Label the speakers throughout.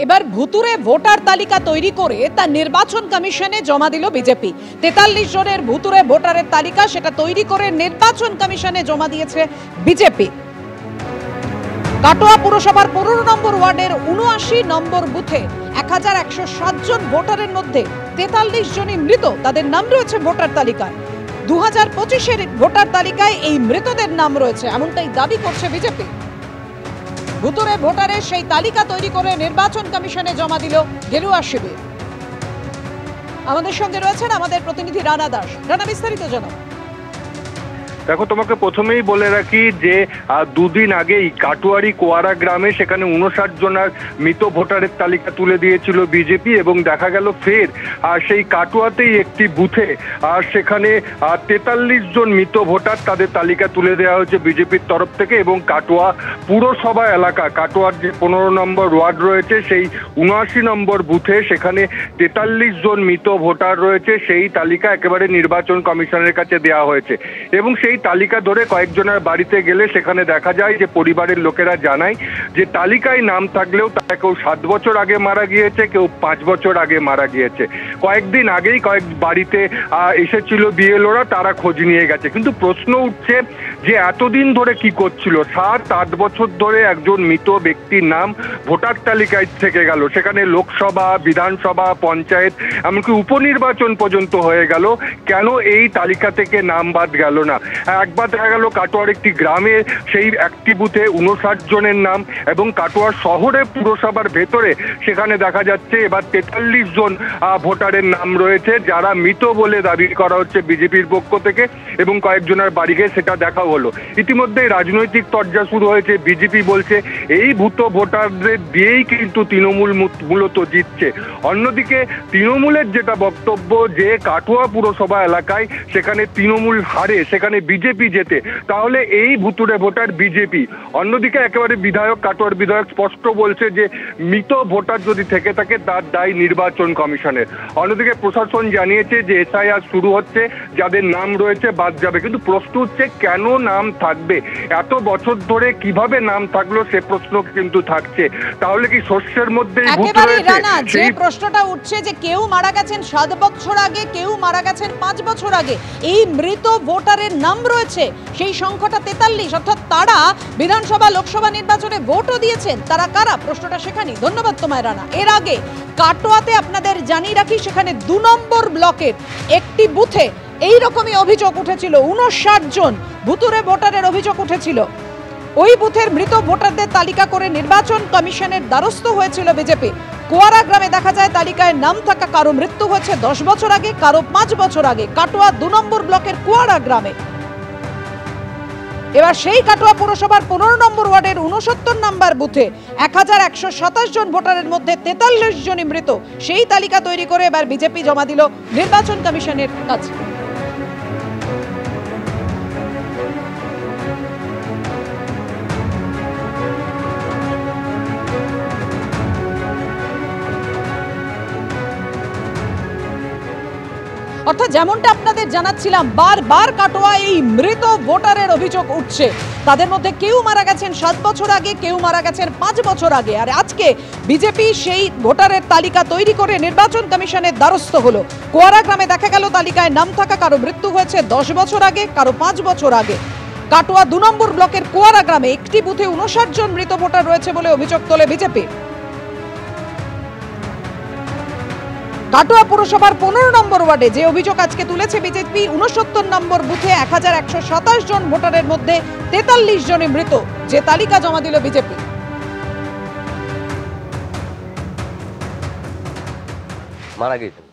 Speaker 1: এবার ভুতুরে ভোটার তালিকা তৈরি করে তা নির্বাচন কমিশনে জমা দিল বিজেপি। ৪৩ জনের ভুতুরে ভোটারের তালিকা সেটা তৈরি করে নির্বাচন কমিশনে জমা দিয়েছে বিজেপি। কাটোয়া পুরসভার ১৫ নম্বর ওয়ার্ডের ৭৯ নম্বর বুথে ১১০৭ জন ভোটারের মধ্যে ৪৩ জনই মৃত, তাদের নাম রয়েছে ভোটার তালিকায়। ২০২৫-এর ভোটার তালিকায় এই মৃতদের নাম রয়েছে, এমনটাই দাবি করছে বিজেপি। ভুতুরে ভোটারের সেই তালিকা তৈরি করে নির্বাচন কমিশনে জমা দিল গেরুয়া শিবির। আমাদের সঙ্গে রয়েছেন আমাদের প্রতিনিধি রানা দাস। রানা, বিস্তারিত জানাও।
Speaker 2: দেখো, তোমাকে প্রথমেই বলে রাখি যে দুদিন আগেই কাটোয়ারি কোয়ারা গ্রামে সেখানে ৫৯ জনের মৃত ভোটারের তালিকা তুলে দিয়েছিল বিজেপি, এবং দেখা গেল ফের সেই কাটোয়াতেই একটি বুথে সেখানে ৪৩ জন মৃত ভোটার তাদের তালিকা তুলে দেওয়া হয়েছে বিজেপির তরফ থেকে। এবং কাটোয়া পুরসভা এলাকা, কাটোয়ার যে ১৫ নম্বর ওয়ার্ড রয়েছে সেই ৭৯ নম্বর বুথে সেখানে ৪৩ জন মৃত ভোটার রয়েছে, সেই তালিকা একেবারে নির্বাচন কমিশনের কাছে দেওয়া হয়েছে। এবং সেই তালিকা ধরে কয়েকজনের বাড়িতে গেলে সেখানে দেখা যায় যে পরিবারের লোকেরা জানায় যে তালিকায় নাম থাকলেও তারা কেউ ৭ বছর আগে মারা গিয়েছে, কেউ ৫ বছর আগে মারা গিয়েছে। কয়েকদিন আগেই কয়েক বাড়িতে এসেছিল বিএলওরা, তারা খোঁজ নিয়ে গেছে। কিন্তু প্রশ্ন উঠছে যে এতদিন ধরে কি করছিল? ৭-৮ বছর ধরে একজন মৃত ব্যক্তির নাম ভোটার তালিকায় থেকে গেল, সেখানে লোকসভা, বিধানসভা, পঞ্চায়েত, এমনকি উপনির্বাচন পর্যন্ত হয়ে গেল, কেন এই তালিকা থেকে নাম বাদ গেল না? একবার দেখা গেল কাটোয়ার একটি গ্রামে সেই একটি বুথে ৫৯ জনের নাম, এবং কাটোয়ার শহরে পুরসভার ভেতরে সেখানে দেখা যাচ্ছে এবার ৪৩ জন ভোটারের নাম রয়েছে, যারা মৃত বলে দাবি করা হচ্ছে বিজেপির পক্ষ থেকে, এবং কয়েকজনের বাড়িকে সেটা দেখা হলো। ইতিমধ্যে রাজনৈতিক তরজা শুরু হয়েছে। বিজেপি বলছে এই ভূত ভোটারদের দিয়েই কিন্তু তৃণমূল মূলত জিতছে। অন্যদিকে তৃণমূলের যেটা বক্তব্য যে কাটোয়া পুরসভা এলাকায় সেখানে তৃণমূল হারে, সেখানে বিজেপি জেতে, তাহলে এই ভুতুরে ভোটার বিজেপি। অন্যদিকে একেবারে কাটোয়ার বিধায়ক স্পষ্ট বলছে যে মৃত ভোটার যদি থেকে থাকে তার দায় নির্বাচন কমিশনের। অন্যদিকে প্রশাসন জানিয়েছে যে এসআইআর শুরু হচ্ছে, যাদের নাম রয়েছে বাদ যাবে। কিন্তু প্রশ্ন হচ্ছে কেন নাম থাকবে? এত বছর ধরে কিভাবে নাম থাকলো সে প্রশ্ন কিন্তু থাকছে। তাহলে কি শস্যের মধ্যে ভূত রয়েছে?
Speaker 1: যে প্রশ্নটা উঠছে যে কেউ মারা গেছেন ৭ বছর আগে, কেউ মারা গেছেন ৫ বছর আগে, এই মৃত ভোটারের নাম রয়েছে সেই সংখ্যাটা ৪৩, অর্থাৎ তারা বিধানসভা লোকসভা নির্বাচনে ভোটও দিয়েছেন। তারা কারা? প্রশ্নটা সেখানেই। ধন্যবাদ তোমায় রানা। এর আগে কাটোয়াতে আপনাদের জানিয়ে রাখি, সেখানে ২ নম্বর ব্লকের একটি বুথে এইরকমই অভিযোগ উঠেছিল। ৫৯ জন ভুতুরে ভোটারের অভিযোগ উঠেছিল। ওই বুথের মৃত ভোটারদের তালিকা করে নির্বাচন কমিশনের দ্বারস্থ হয়েছিল বিজেপি। কোয়ারা গ্রামে দেখা যায় তালিকায় নাম থাকা কারো মৃত্যু হয়েছে ১০ বছর আগে, কারো ৫ বছর আগে। কাটোয়া ২ নম্বর ব্লকের কোয়ারা গ্রামে এবার সেই কাটোয়া পুরসভার ১৫ নম্বর ওয়ার্ডের ৬৯ নম্বর বুথে ১১২৭ জন ভোটারের মধ্যে ৪৩ জনই মৃত, সেই তালিকা তৈরি করে এবার বিজেপি জমা দিল নির্বাচন কমিশনের কাছে। অর্থাৎ যেমনটা আপনাদের জানাচ্ছিলাম, বারবার কাটোয়া এই মৃত ভোটারের অভিযোগ উঠছে। তাদের মধ্যে কেউ মারা গেছেন ৭ বছর আগে, কেউ মারা গেছেন ৫ বছর আগে। আর আজকে বিজেপি সেই ভোটারের তালিকা তৈরি করে নির্বাচন কমিশনের দ্বারস্থ হলো। কোয়ারা গ্রামে দেখা গেল তালিকায় নাম থাকা কারো মৃত্যু হয়েছে ১০ বছর আগে, কারো ৫ বছর আগে। কাটোয়া ২ নম্বর ব্লকের কোয়ারা গ্রামে একটি বুথে ৫৯ জন মৃত ভোটার রয়েছে বলে অভিযোগ তোলে বিজেপি। কাটোয়া পুরসভার ১৫ নম্বর ওয়ার্ডে যে অভিযোগ আজকে তুলেছে বিজেপি, ৬৯ নম্বর বুথে ১১২৭ জন ভোটারের মধ্যে ৪৩ জনই মৃত, যে তালিকা জমা দিল বিজেপি।
Speaker 3: মারা গিয়েছেন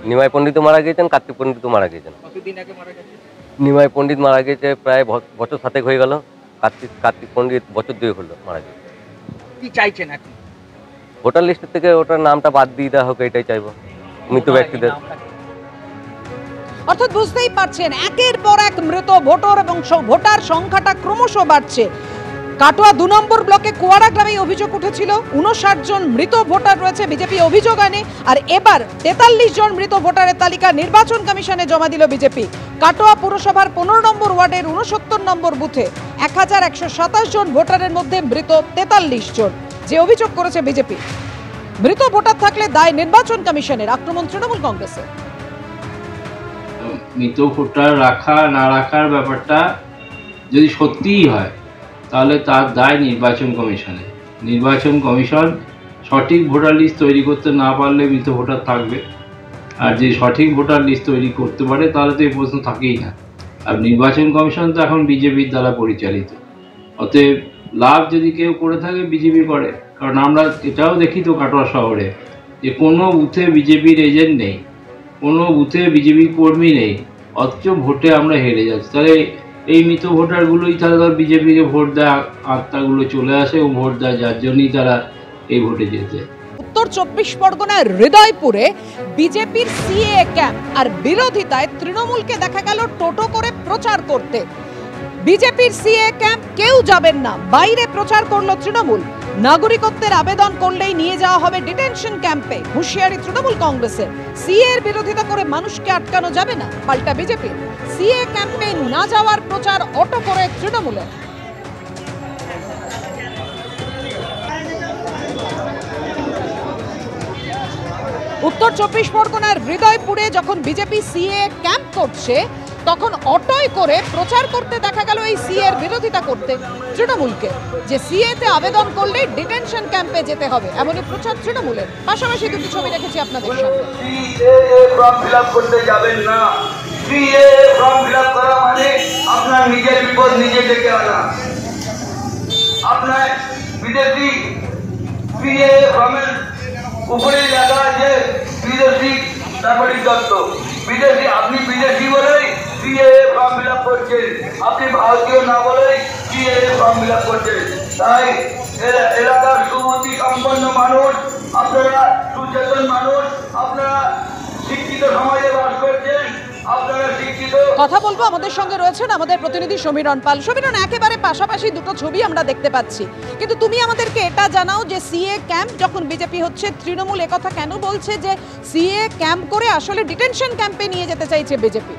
Speaker 3: নিমাই পণ্ডিত, মারা গিয়েছেন কার্তিক পণ্ডিত, মারা গিয়েছেন।
Speaker 4: কতদিন আগে মারা গেছে?
Speaker 3: নিমাই পণ্ডিত মারা গিয়েছে প্রায় বছর ৭ হয়ে গেল। কার্তিক পণ্ডিত বছর ২ হলো মারা গিয়েছে।
Speaker 4: কি চাইছেন এখন?
Speaker 3: ভোটার লিস্টের থেকে ওটার নামটা বাদ দিয়ে দেওয়া হোক, এটাই চাইবো মৃত ব্যক্তিদের।
Speaker 1: অর্থাৎ বুঝতেই পারছেন একের পর এক মৃত ভোটার এবং ভোটার সংখ্যাটা ক্রমশ বাড়ছে। কাটোয়া ২ নম্বর ব্লকে কোয়ারা গ্রামে অভিযোগ উঠেছিল ৫৯ জন মৃত ভোটার রয়েছে, বিজেপি অভিযোগ আনে। আর এবার ৪৩ জন মৃত ভোটারের তালিকা নির্বাচন কমিশনে জমা দিল বিজেপি। কাটোয়া পুরসভার ১৫ নম্বর ওয়ার্ডের ৬৯ নম্বর বুথে ১১২৭ জন ভোটারের মধ্যে মৃত ৪৩ জন, যে অভিযোগ করেছে বিজেপি। মৃত ভোটার থাকলে দায় নির্বাচন কমিশনের, আক্রমণ তৃণমূল কংগ্রেসের।
Speaker 5: মৃত ভোটার রাখা না রাখার ব্যাপারটা যদি সত্যিই হয় তাহলে তার দায় নির্বাচন কমিশনের। নির্বাচন কমিশন সঠিক ভোটার লিস্ট তৈরি করতে না পারলে মৃত ভোটার থাকবে, আর যে সঠিক ভোটার লিস্ট তৈরি করতে পারে তাহলে তো এই প্রশ্ন থাকেই না। আর নির্বাচন কমিশন তো এখন বিজেপির দ্বারা পরিচালিত, অতএব লাভ যদি কেউ করে থাকে বিজেপি করে। কারণ আমরা এটাও দেখি তো কাটোয়া শহরে যে কোনো বুথে বিজেপির এজেন্ট নেই, কোনো বুথে বিজেপি কর্মী নেই, অথচ ভোটে আমরা হেরে যাচ্ছি। তাহলে এই মৃত ভোটারগুলোই তারা বিজেপিকে ভোট দেয়, আত্মাগুলো চলে আসে ও ভোট দেয়, যার জন্যই তারা এই ভোটে যেতে।
Speaker 1: উত্তর 24 পরগনার হৃদয়পুরে বিজেপির সিএ ক্যাম্প আর বিরোধিতায় তৃণমূলকে দেখা গেল টোটো করে প্রচার করতে। বিজেপির সিএ ক্যাম্প কেউ যাবেন না, বাইরে প্রচার করলো তৃণমূল। নাগরিকত্বের আবেদন করলেই নিয়ে যাওয়া হবে ডিটেনশন ক্যাম্পে, হুঁশিয়ারি তৃণমূল কংগ্রেসের। সিএ এর বিরোধিতা করে মানুষকে আটকানো যাবে না, পাল্টা বিজেপির। সিএ ক্যাম্পে না যাওয়ার প্রচার অটো করে তৃণমূলের। উত্তর 24 পরগনার হৃদয়পুরে যখন বিজেপি সিএ ক্যাম্প করছে তখন অটোয় করে প্রচার করতে দেখা গেল এই সিএ এর বিরোধিতা করতে তৃণমূলকে, যে সিএ তে আবেদন করলে ডিটেনশন ক্যাম্পে যেতে হবে, এমনই প্রচার তৃণমূলের। পাশাপাশি দুটি ছবি রেখেছি আপনাদের সামনে।
Speaker 6: সিএ ফর্ম ফিলআপ করতে যাবেন না, সিএ ফর্ম ফিলআপ করা মানে আপনার নিজের বিপদ নিজে ডেকে আনা। আপনার বিদেশি সিএ ফর্মের উপরে লেখা আছে বিদেশি নাগরিক দত্ত, বিদেশি, আপনি বিদেশি বলেই সিএ ফর্ম ফিলআপ করছেন, আপনি ভারতীয় না বলেই সিএ ফর্ম ফিলআপ করছেন। তাই এলাকার সুমতি সম্পন্ন মানুষ, আপনারা সুচেতন মানুষ, আপনারা শিক্ষিত সমাজে বাস করছেন, আপনারা শিক্ষিত।
Speaker 1: কথা বলবো, আমাদের সঙ্গে রয়েছেন আমাদের প্রতিনিধি সমীরণ পাল। সমীরণ, একেবারে পাশাপাশি দুটো ছবি আমরা দেখতে পাচ্ছি, কিন্তু তুমি আমাদেরকে এটা জানাও যে সিএ ক্যাম্প যখন বিজেপি হচ্ছে, তৃণমূল একথা কেন বলছে যে সিএ ক্যাম্প করে আসলে ডিটেনশন ক্যাম্পে নিয়ে যেতে চাইছে বিজেপি?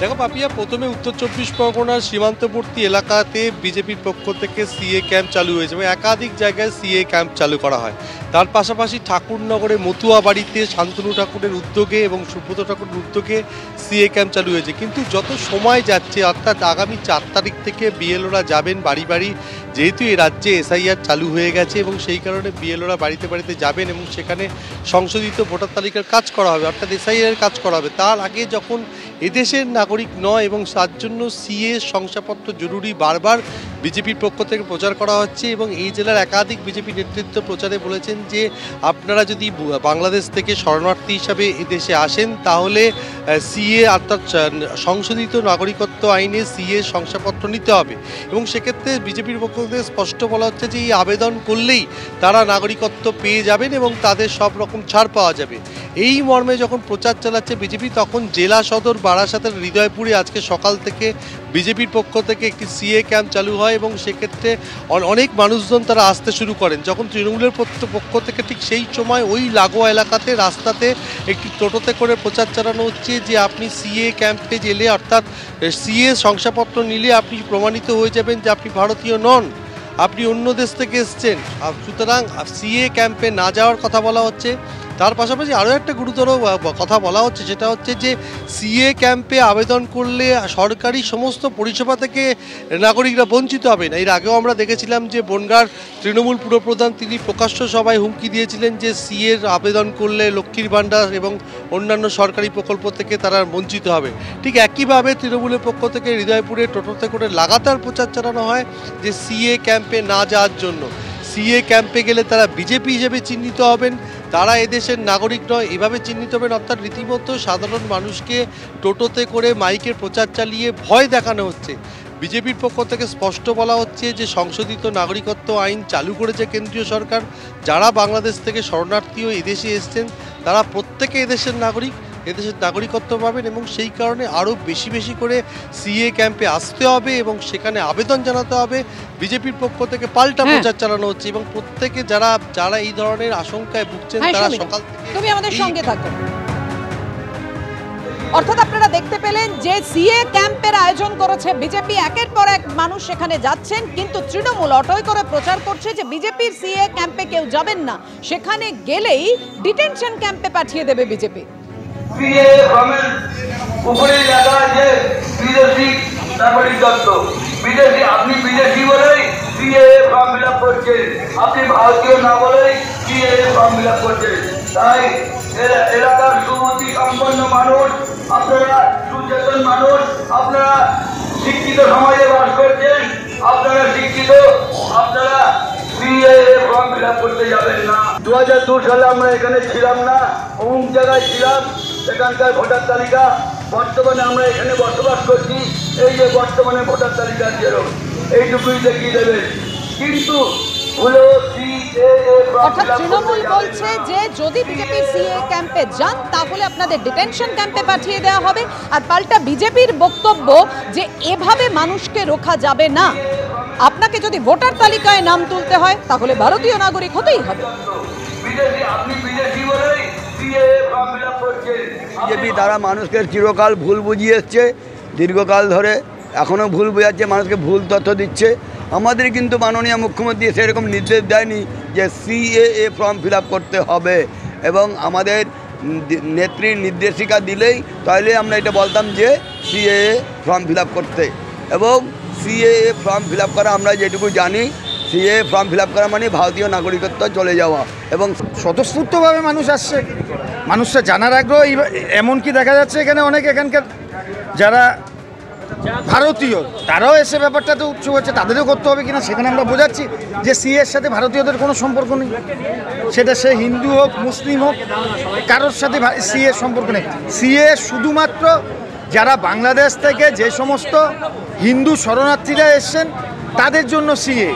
Speaker 7: দেখো পাপিয়া, প্রথমে উত্তর 24 পরগনার সীমান্তবর্তী এলাকাতে বিজেপির পক্ষ থেকে সিএ ক্যাম্প চালু হয়েছে এবং একাধিক জায়গায় সিএ ক্যাম্প চালু করা হয়। তার পাশাপাশি ঠাকুরনগরে মতুয়া বাড়িতে শান্তনু ঠাকুরের উদ্যোগে এবং সুব্রত ঠাকুরের উদ্যোগে সিএ ক্যাম্প চালু হয়েছে। কিন্তু যত সময় যাচ্ছে, অর্থাৎ আগামী 4 তারিখ থেকে বিএলওরা যাবেন বাড়ি বাড়ি, যেহেতু এই রাজ্যে এসআইআর চালু হয়ে গেছে এবং সেই কারণে বিএলওরা বাড়িতে বাড়িতে যাবেন এবং সেখানে সংশোধিত ভোটার তালিকার কাজ করা হবে, অর্থাৎ এসআইআর কাজ করা হবে। তার আগে যখন এদেশের নাগরিক নয় এবং তার জন্য সিএ শংসাপত্র জরুরি বারবার বিজেপির পক্ষ থেকে প্রচার করা হচ্ছে এবং এই জেলার একাধিক বিজেপি নেতৃত্ব প্রচারে বলেছেন যে আপনারা যদি বাংলাদেশ থেকে শরণার্থী হিসাবে এদেশে আসেন তাহলে সিএ অর্থাৎ সংশোধিত নাগরিকত্ব আইনে সিএ শংসাপত্র নিতে হবে এবং সেক্ষেত্রে বিজেপির পক্ষ থেকে স্পষ্ট বলা হচ্ছে যে এই আবেদন করলেই তারা নাগরিকত্ব পেয়ে যাবেন এবং তাদের সব রকম ছাড় পাওয়া যাবে। এই মর্মে যখন প্রচার চালাচ্ছে বিজেপি, তখন জেলা সদর বারাসাতের হৃদয়পুরে আজকে সকাল থেকে বিজেপির পক্ষ থেকে একটি সিএ ক্যাম্প চালু হয় এবং সেক্ষেত্রে অনেক মানুষজন তারা আসতে শুরু করেন। যখন তৃণমূলের পক্ষ থেকে ঠিক সেই সময় ওই লাগোয়া এলাকাতে রাস্তাতে একটি টোটোতে করে প্রচার চালানো হচ্ছে যে আপনি সিএ ক্যাম্পে গেলে, অর্থাৎ সিএ শংসাপত্র নিলে আপনি প্রমাণিত হয়ে যাবেন যে আপনি ভারতীয় নন, আপনি অন্য দেশ থেকে এসছেন, সুতরাং সিএ ক্যাম্পে না যাওয়ার কথা বলা হচ্ছে। তার পাশাপাশি আরও একটা গুরুতর কথা বলা হচ্ছে, সেটা হচ্ছে যে সিএ ক্যাম্পে আবেদন করলে সরকারি সমস্ত পরিষেবা থেকে নাগরিকরা বঞ্চিত হবেন। এর আগেও আমরা দেখেছিলাম যে বনগাঁর তৃণমূল পুরপ্রধান তিনি প্রকাশ্য সভায় হুমকি দিয়েছিলেন যে সিএর আবেদন করলে লক্ষ্মীর ভাণ্ডার এবং অন্যান্য সরকারি প্রকল্প থেকে তারা বঞ্চিত হবে। ঠিক একইভাবে তৃণমূলের পক্ষ থেকে হৃদয়পুরে টোটোতে করে লাগাতার প্রচার চালানো হয় যে সিএ ক্যাম্পে না যাওয়ার জন্য। সিএ ক্যাম্পে গেলে তারা বিজেপি হিসেবে চিহ্নিত হবেন, তারা এদেশের নাগরিক নয় এভাবে চিহ্নিত হবেন, অর্থাৎ রীতিমতো সাধারণ মানুষকে টোটোতে করে মাইকের প্রচার চালিয়ে ভয় দেখানো হচ্ছে। বিজেপির পক্ষ থেকে স্পষ্ট বলা হচ্ছে যে সংশোধিত নাগরিকত্ব আইন চালু করেছে কেন্দ্রীয় সরকার, যারা বাংলাদেশ থেকে শরণার্থী ও এদেশে এসছেন তারা প্রত্যেকে এদেশের নাগরিক, এদেশের নাগরিকত্ব পাবেন এবং সেই কারণে আরও বেশি বেশি করে সিএ ক্যাম্পে আসতে হবে এবং সেখানে আবেদন জানাতে হবে। বিজেপির পক্ষ থেকে পাল্টা প্রচার চালানো হচ্ছে এবং প্রত্যেকে যারা এই ধরনের আশঙ্কায় ভুগছেন তারা সকাল থেকে।
Speaker 1: তুমি আমাদের সঙ্গে থাকো। অর্থাৎ আপনারা দেখতে পেলেন যে সিএ ক্যাম্পের আয়োজন করেছে বিজেপি, একের পর এক মানুষ সেখানে যাচ্ছেন, কিন্তু তৃণমূল অটয় করে প্রচার করছে যে বিজেপির সিএ ক্যাম্পে কেউ যাবেন না, সেখানে গেলেই ডিটেনশন ক্যাম্পে পাঠিয়ে দেবে বিজেপি।
Speaker 6: সিএ ফর্মের উপরে লেখা আছে বিদেশি নাগরিক দত্ত। বিদেশি, আপনি বিদেশি বলেই সিএ ফর্ম ফিল আপ করছেন, আপনি ভারতীয় না বলেই সিএ ফর্ম ফিল আপ করছেন। তাই এলাকার সুমতি সম্পন্ন মানুষ, আপনারা সুচেতন মানুষ, আপনারা শিক্ষিত সমাজে বাস করছেন, আপনারা শিক্ষিত, আপনারা সিএ ফর্ম ফিল আপ করতে যাবেন না। 2002 সালে আমরা এখানে ছিলাম না, অমুক জায়গায় ছিলাম, এখানকার ভোটার তালিকা, বর্তমানে আমরা এখানে বসবাস করছি, এই যে বর্তমানে ভোটার তালিকা যেরকম এইটুকুই দেখিয়ে দেবেন। কিন্তু
Speaker 1: অর্থাৎ তৃণমূল বলছে যে যদি বিজেপির সিএ ক্যাম্পে যান তাহলে আপনাদের ডিটেনশন ক্যাম্পে পাঠিয়ে দেওয়া হবে, আর পাল্টা বিজেপির বক্তব্য যে এভাবে মানুষকে রোখা যাবে না, আপনাকে যদি ভোটার তালিকায় নাম তুলতে হয় তাহলে ভারতীয় নাগরিক হতেই হবে।
Speaker 8: বিজেপি তারা মানুষকে চিরকাল ভুল বুঝিয়ে এসছে, দীর্ঘকাল ধরে এখনও ভুল বোঝাচ্ছে, মানুষকে ভুল তথ্য দিচ্ছে। আমাদের কিন্তু মাননীয় মুখ্যমন্ত্রী সেরকম নির্দেশ দেয়নি যে সিএএ ফর্ম ফিল আপ করতে হবে, এবং আমাদের নেত্রীর নির্দেশিকা দিলেই তাহলে আমরা এটা বলতাম যে সিএএ ফর্ম ফিল আপ করতে। এবং সিএএ ফর্ম ফিল আপ করা আমরা যেটুকু জানি, সিএএ ফর্ম ফিল আপ করা মানে ভারতীয় নাগরিকত্ব চলে যাওয়া। এবং
Speaker 9: স্বতঃস্ফূর্তভাবে মানুষ আসছে, মানুষরা জানার আগ্রহ, এমনকি দেখা যাচ্ছে এখানে অনেক এখানকার যারা ভারতীয় তারাও এসে ব্যাপারটাতে উৎসুক হচ্ছে, তাদেরও করতে হবে কিনা। সেখানে আমরা বোঝাচ্ছি যে সিএর সাথে ভারতীয়দের কোনো সম্পর্ক নেই, সেটা সে হিন্দু হোক মুসলিম হোক, কারোর সাথে সিএর সম্পর্ক নেই। সিএ শুধুমাত্র যারা বাংলাদেশ থেকে যে সমস্ত হিন্দু শরণার্থীরা এসছেন তাদের জন্য সিএ,